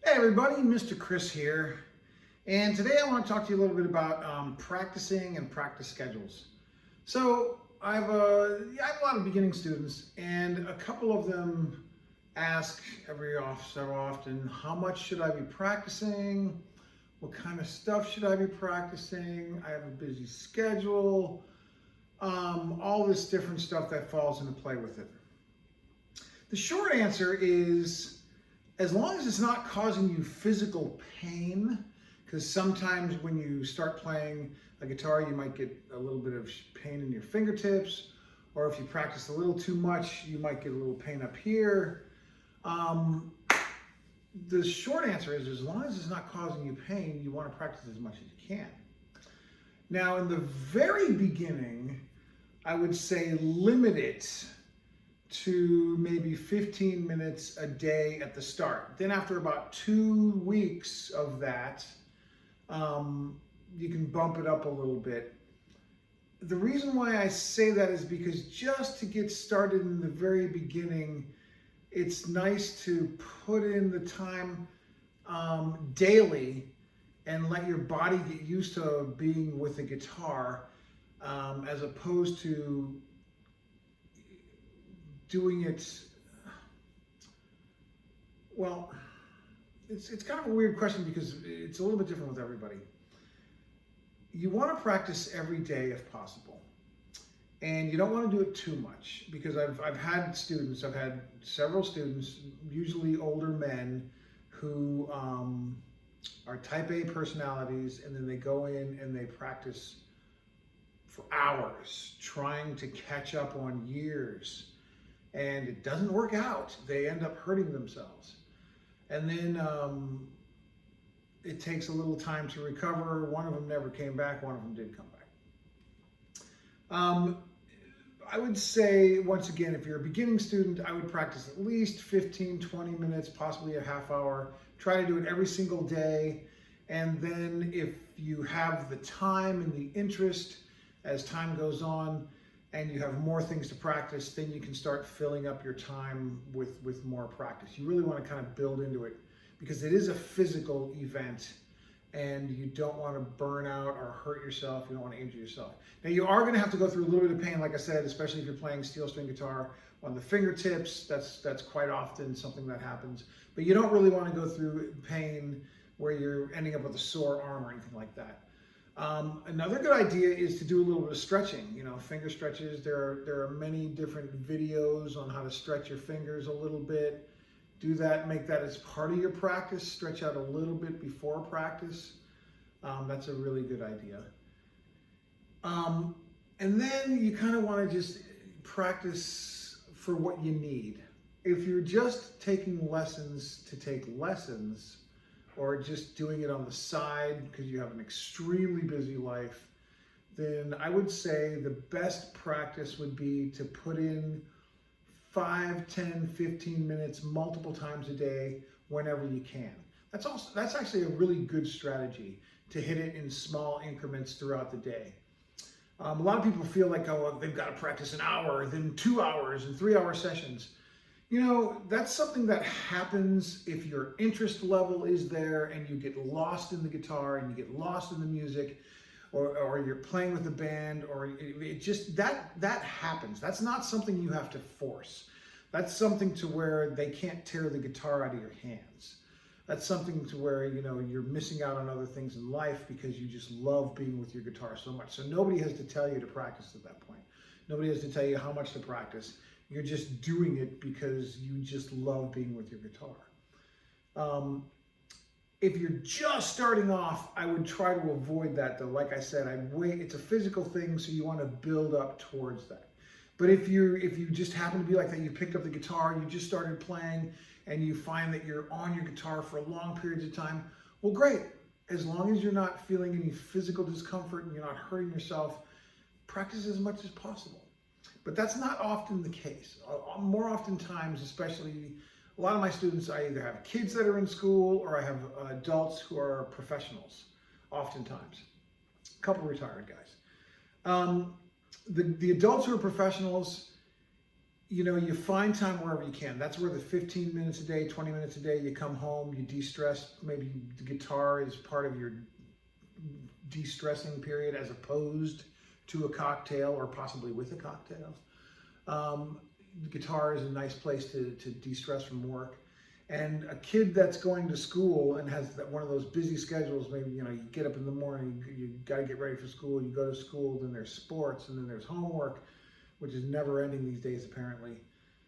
Hey everybody, Mr. Chris here, and today I want to talk to you a little bit about practicing and practice schedules. So I have a lot of beginning students, and a couple of them ask so often, how much should I be practicing? What kind of stuff should I be practicing? I have a busy schedule, all this different stuff that falls into play with it. The short answer is, as long as it's not causing you physical pain, because sometimes when you start playing a guitar, you might get a little bit of pain in your fingertips, or if you practice a little too much, you might get a little pain up here. The short answer is, as long as it's not causing you pain, you want to practice as much as you can. Now, in the very beginning, I would say limit it to maybe 15 minutes a day at the start. Then after about 2 weeks of that, you can bump it up a little bit. The reason why I say that is because just to get started in the very beginning, it's nice to put in the time daily and let your body get used to being with a guitar, as opposed to doing it, well, it's kind of a weird question because it's a little bit different with everybody. You want to practice every day if possible. And you don't want to do it too much, because I've had several students, usually older men, who are type A personalities, and then they go in and they practice for hours trying to catch up on years. And it doesn't work out. They end up hurting themselves. And then it takes a little time to recover. One of them never came back. One of them did come back. I would say, once again, if you're a beginning student, I would practice at least 15, 20 minutes, possibly a half hour. Try to do it every single day. And then if you have the time and the interest as time goes on, and you have more things to practice, then you can start filling up your time with more practice. You really want to kind of build into it, because it is a physical event, and you don't want to burn out or hurt yourself. You don't want to injure yourself. Now, you are going to have to go through a little bit of pain, like I said, especially if you're playing steel string guitar on the fingertips. That's quite often something that happens. But you don't really want to go through pain where you're ending up with a sore arm or anything like that. Another good idea is to do a little bit of stretching, finger stretches. There are many different videos on how to stretch your fingers a little bit. Do that, make that as part of your practice. Stretch out a little bit before practice. That's a really good idea. And then you kind of want to just practice for what you need. If you're just taking lessons to take lessons, or just doing it on the side because you have an extremely busy life, then I would say the best practice would be to put in 5, 10, 15 minutes multiple times a day whenever you can. That's actually a really good strategy, to hit it in small increments throughout the day. A lot of people feel like, oh, they've got to practice an hour, then 2 hours and 3-hour sessions. That's something that happens if your interest level is there and you get lost in the guitar and you get lost in the music, or you're playing with the band, or it just, that happens. That's not something you have to force. That's something to where they can't tear the guitar out of your hands. That's something to where, you're missing out on other things in life because you just love being with your guitar so much. So nobody has to tell you to practice at that point. Nobody has to tell you how much to practice. You're just doing it because you just love being with your guitar. If you're just starting off, I would try to avoid that, though. Like I said, it's a physical thing, so you want to build up towards that. But if you just happen to be like that, you picked up the guitar, you just started playing, and you find that you're on your guitar for long periods of time, well, great. As long as you're not feeling any physical discomfort and you're not hurting yourself, practice as much as possible. But that's not often the case. More often times, especially, a lot of my students, I either have kids that are in school or I have adults who are professionals, oftentimes. A couple retired guys. The adults who are professionals, you find time wherever you can. That's where the 15 minutes a day, 20 minutes a day, you come home, you de-stress. Maybe the guitar is part of your de-stressing period as opposed to a cocktail or possibly with a cocktail. The guitar is a nice place to de-stress from work. And a kid that's going to school and has one of those busy schedules, maybe, you get up in the morning, you got to get ready for school, you go to school, then there's sports, and then there's homework, which is never ending these days, apparently,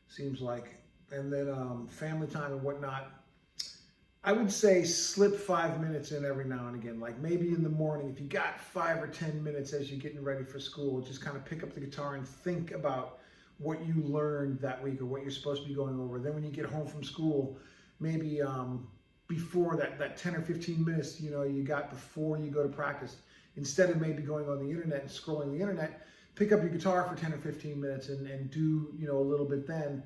seems like. And then family time and whatnot. I would say slip 5 minutes in every now and again, like maybe in the morning, if you got 5 or 10 minutes as you're getting ready for school, just kind of pick up the guitar and think about what you learned that week or what you're supposed to be going over. Then when you get home from school, maybe before that 10 or 15 minutes, you got before you go to practice, instead of maybe going on the internet and scrolling the internet, pick up your guitar for 10 or 15 minutes and do, a little bit then,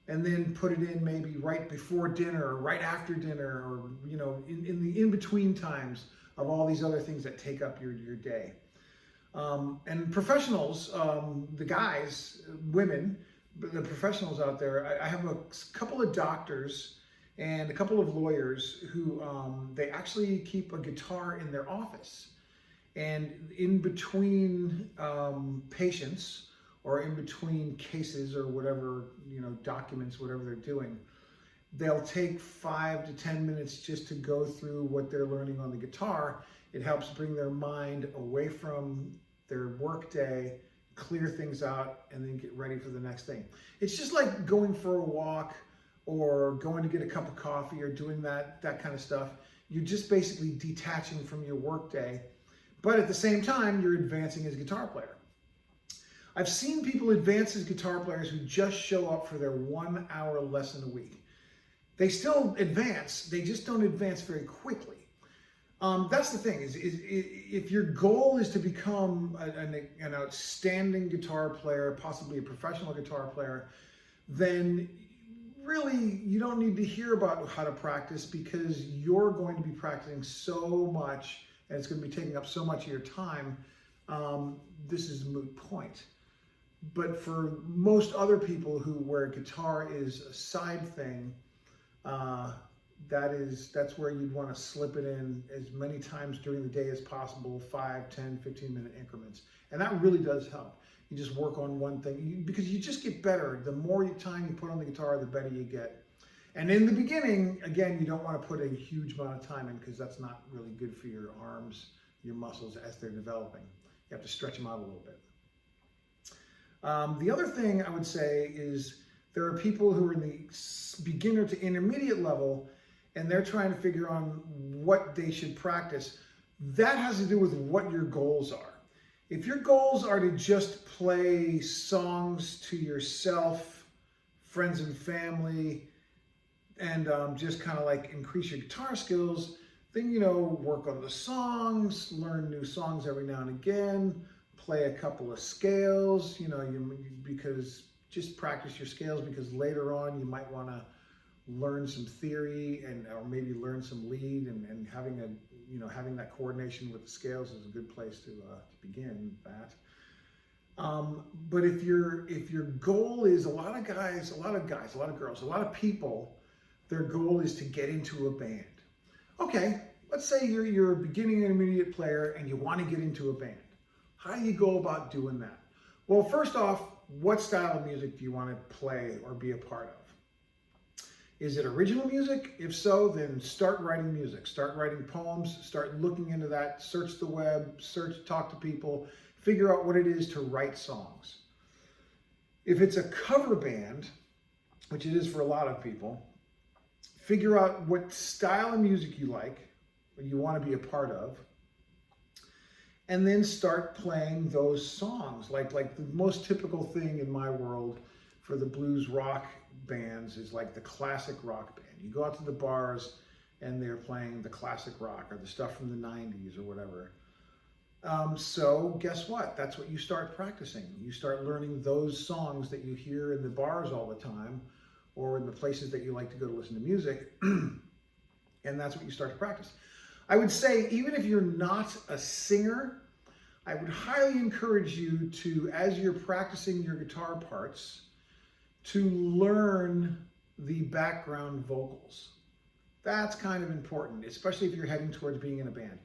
and then put it in maybe right before dinner or right after dinner, or, in the in-between times of all these other things that take up your day. And professionals, the guys, women, the professionals out there, I have a couple of doctors and a couple of lawyers who they actually keep a guitar in their office. And in between patients or in between cases or whatever, documents, whatever they're doing, they'll take 5 to 10 minutes just to go through what they're learning on the guitar. It helps bring their mind away from their work day, clear things out, and then get ready for the next thing. It's just like going for a walk or going to get a cup of coffee or doing that kind of stuff. You're just basically detaching from your work day, but at the same time, you're advancing as a guitar player. I've seen people advance as guitar players who just show up for their 1 hour lesson a week. They still advance, they just don't advance very quickly. That's the thing, is if your goal is to become an outstanding guitar player, possibly a professional guitar player, then really you don't need to hear about how to practice, because you're going to be practicing so much and it's going to be taking up so much of your time. This is a moot point. But for most other people where guitar is a side thing, that's where you'd want to slip it in as many times during the day as possible, 5, 10, 15-minute increments. And that really does help. You just work on one thing, because you just get better. The more time you put on the guitar, the better you get. And in the beginning, again, you don't want to put a huge amount of time in, because that's not really good for your arms, your muscles as they're developing. You have to stretch them out a little bit. The other thing I would say is there are people who are in the beginner to intermediate level, and they're trying to figure out what they should practice. That has to do with what your goals are. If your goals are to just play songs to yourself, friends and family, and just kind of like increase your guitar skills, then, work on the songs, learn new songs every now and again, play a couple of scales, because just practice your scales, because later on you might want to learn some theory or maybe learn some lead, and having having that coordination with the scales is a good place to begin that. But if your goal is, a lot of guys, a lot of girls, a lot of people, their goal is to get into a band. Okay, let's say you're a beginning intermediate player and you want to get into a band. How do you go about doing that? Well, first off, what style of music do you want to play or be a part of? Is it original music? If so, then start writing music. Start writing poems. Start looking into that. Search the web. Talk to people. Figure out what it is to write songs. If it's a cover band, which it is for a lot of people, figure out what style of music you like, or you want to be a part of, and then start playing those songs. Like the most typical thing in my world for the blues rock bands is like the classic rock band. You go out to the bars and they're playing the classic rock or the stuff from the 90s or whatever. So guess what? That's what you start practicing. You start learning those songs that you hear in the bars all the time, or in the places that you like to go to listen to music, and that's what you start to practice. I would say, even if you're not a singer, I would highly encourage you to, as you're practicing your guitar parts, to learn the background vocals. That's kind of important, especially if you're heading towards being in a band.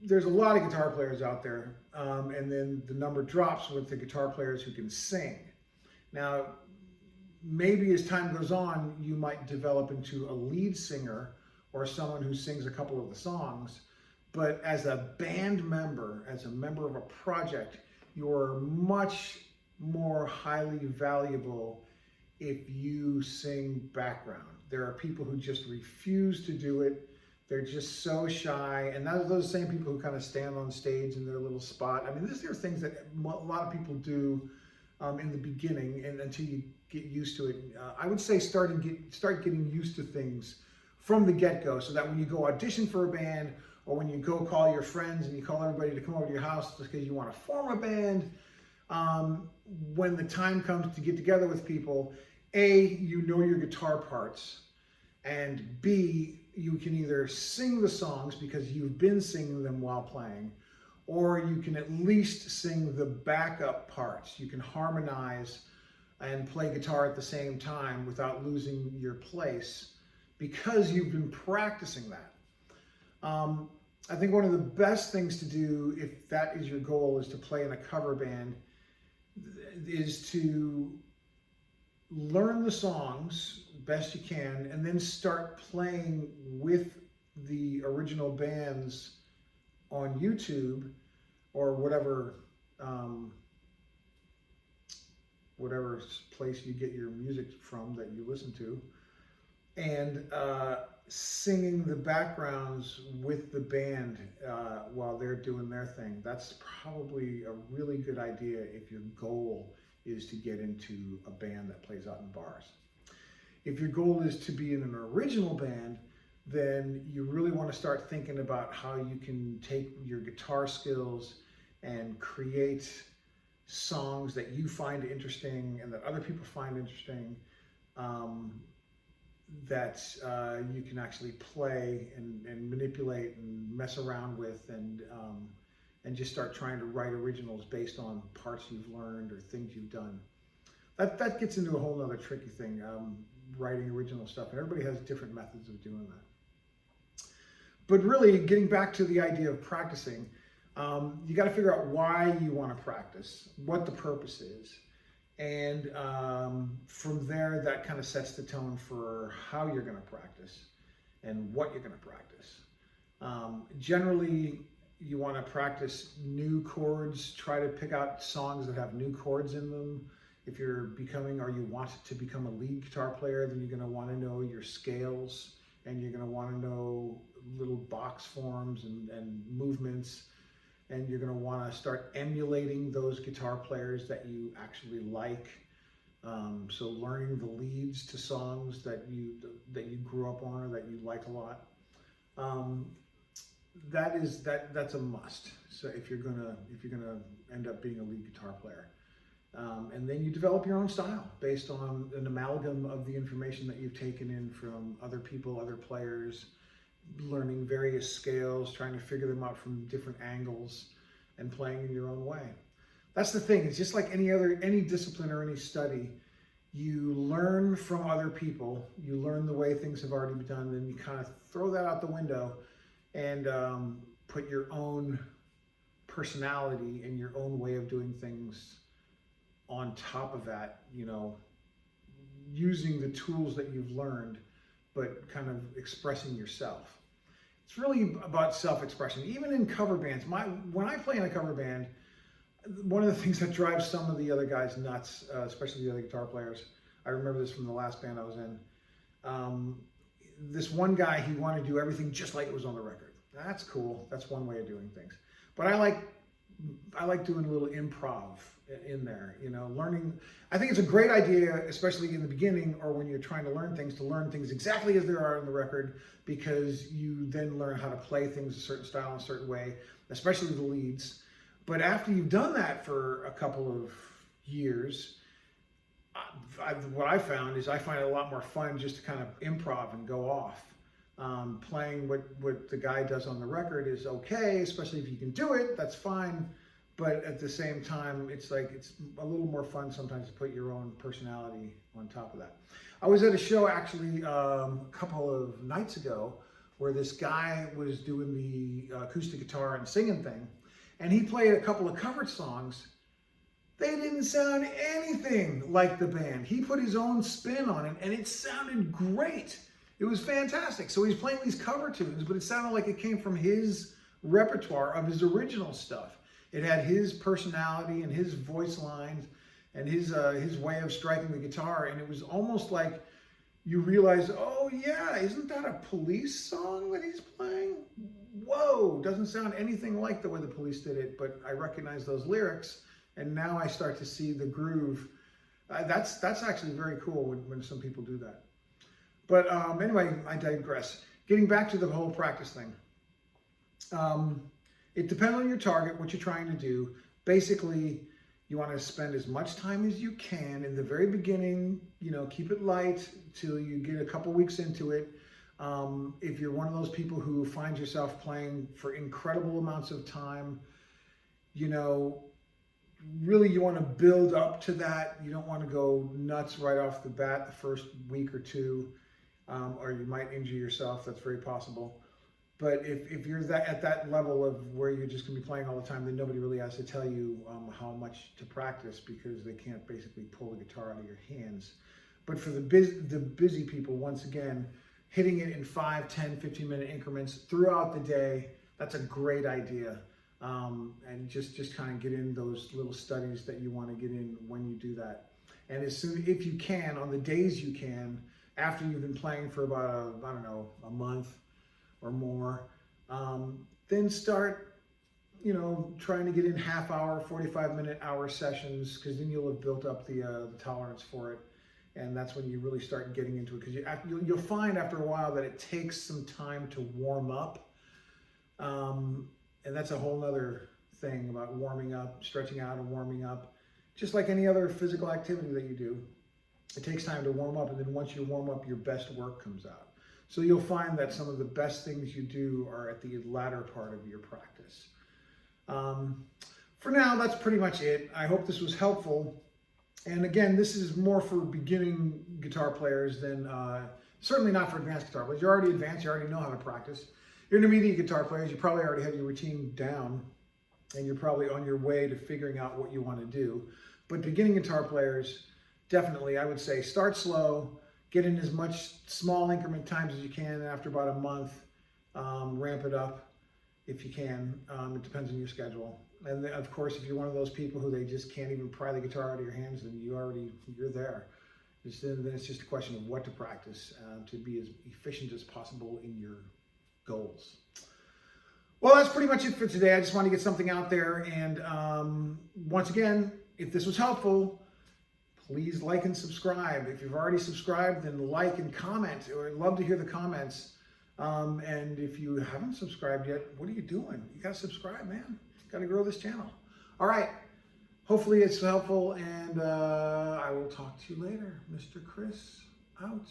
There's a lot of guitar players out there, and then the number drops with the guitar players who can sing. Now, maybe as time goes on, you might develop into a lead singer or someone who sings a couple of the songs. But as a band member, as a member of a project, you're much more highly valuable if you sing background. There are people who just refuse to do it. They're just so shy. And those same people who kind of stand on stage in their little spot. I mean, these are things that a lot of people do in the beginning, and until you get used to it. I would say start getting used to things from the get-go, so that when you go audition for a band, or when you go call your friends and you call everybody to come over to your house just because you want to form a band, when the time comes to get together with people, A, you know your guitar parts, and B, you can either sing the songs because you've been singing them while playing, or you can at least sing the backup parts. You can harmonize and play guitar at the same time without losing your place because you've been practicing that. I think one of the best things to do, if that is your goal, is to play in a cover band, is to learn the songs best you can and then start playing with the original bands on YouTube or whatever place you get your music from that you listen to, and singing the backgrounds with the band while they're doing their thing. That's probably a really good idea if your goal is to get into a band that plays out in bars. If your goal is to be in an original band, then you really want to start thinking about how you can take your guitar skills and create songs that you find interesting and that other people find interesting, that you can actually play and manipulate and mess around with, and just start trying to write originals based on parts you've learned or things you've done. That gets into a whole other tricky thing, writing original stuff, and everybody has different methods of doing that. But really, getting back to the idea of practicing, you got to figure out why you want to practice, what the purpose is. And from there, that kind of sets the tone for how you're going to practice and what you're going to practice. Generally, you want to practice new chords. Try to pick out songs that have new chords in them. If you're becoming, or you want to become a lead guitar player, then you're going to want to know your scales, and you're going to want to know little box forms and movements. And you're going to want to start emulating those guitar players that you actually like. So learning the leads to songs that you grew up on or that you like a lot. That's a must. So if you're gonna end up being a lead guitar player, and then you develop your own style based on an amalgam of the information that you've taken in from other people, other players, learning various scales, trying to figure them out from different angles, and playing in your own way. That's the thing. It's just like any discipline or any study. You learn from other people. You learn the way things have already been done, then you kind of throw that out the window and put your own personality and your own way of doing things on top of that, using the tools that you've learned, but kind of expressing yourself. It's really about self-expression. Even in cover bands, when I play in a cover band, one of the things that drives some of the other guys nuts, especially the other guitar players, I remember this from the last band I was in. This one guy, he wanted to do everything just like it was on the record. That's cool. That's one way of doing things. But I like doing a little improv in there, learning. I think it's a great idea, especially in the beginning or when you're trying to learn things exactly as they are on the record, because you then learn how to play things a certain style in a certain way, especially the leads. But after you've done that for a couple of years, what I found is I find it a lot more fun just to kind of improv and go off. Playing what the guy does on the record is okay, especially if you can do it, that's fine. but at the same time, it's like it's a little more fun sometimes to put your own personality on top of that. I was at a show actually a couple of nights ago where this guy was doing the acoustic guitar and singing thing, and he played a couple of covered songs. They didn't sound anything like the band. He put his own spin on it, and it sounded great. It was fantastic. So he's playing these cover tunes, but it sounded like it came from his repertoire of his original stuff. It had his personality and his voice lines and his way of striking the guitar, and it was almost like you realize, oh yeah, isn't that a Police song that he's playing? Whoa, doesn't sound anything like the way the Police did it, but I recognize those lyrics, and now I start to see the groove. That's actually very cool when some people do that. But anyway, I digress. Getting back to the whole practice thing. It depends on your target, what you're trying to do. Basically, you want to spend as much time as you can in the very beginning, keep it light till you get a couple weeks into it. If you're one of those people who finds yourself playing for incredible amounts of time, really you want to build up to that. You don't want to go nuts right off the bat the first week or two, or you might injure yourself. That's very possible. But if you're at that level of where you're just going to be playing all the time, then nobody really has to tell you how much to practice, because they can't basically pull the guitar out of your hands. But for the busy people, once again, hitting it in 5, 10, 15-minute increments throughout the day, that's a great idea. And just kind of get in those little studies that you want to get in when you do that. And if you can, on the days you can, after you've been playing for about, a month or more, then start, trying to get in half-hour, 45-minute hour sessions, because then you'll have built up the tolerance for it. And that's when you really start getting into it, because you'll find after a while that it takes some time to warm up. And that's a whole other thing about warming up, stretching out and warming up. Just like any other physical activity that you do, it takes time to warm up, and then once you warm up, your best work comes out. So you'll find that some of the best things you do are at the latter part of your practice. For now, that's pretty much it. I hope this was helpful. And again, this is more for beginning guitar players than, certainly not for advanced guitar players. You're already advanced, you already know how to practice. Your intermediate guitar players, you probably already have your routine down, and you're probably on your way to figuring out what you want to do. But beginning guitar players, definitely, I would say start slow, get in as much small increment times as you can, and after about a month, ramp it up if you can. It depends on your schedule. And then, of course, if you're one of those people who they just can't even pry the guitar out of your hands, then you're there. Then it's just a question of what to practice to be as efficient as possible in your goals. Well, that's pretty much it for today. I just wanted to get something out there. And once again, if this was helpful, please like and subscribe. If you've already subscribed, then like and comment. I'd love to hear the comments. And if you haven't subscribed yet, what are you doing? You got to subscribe, man. Got to grow this channel. All right. Hopefully it's helpful, and I will talk to you later. Mr. Chris, out.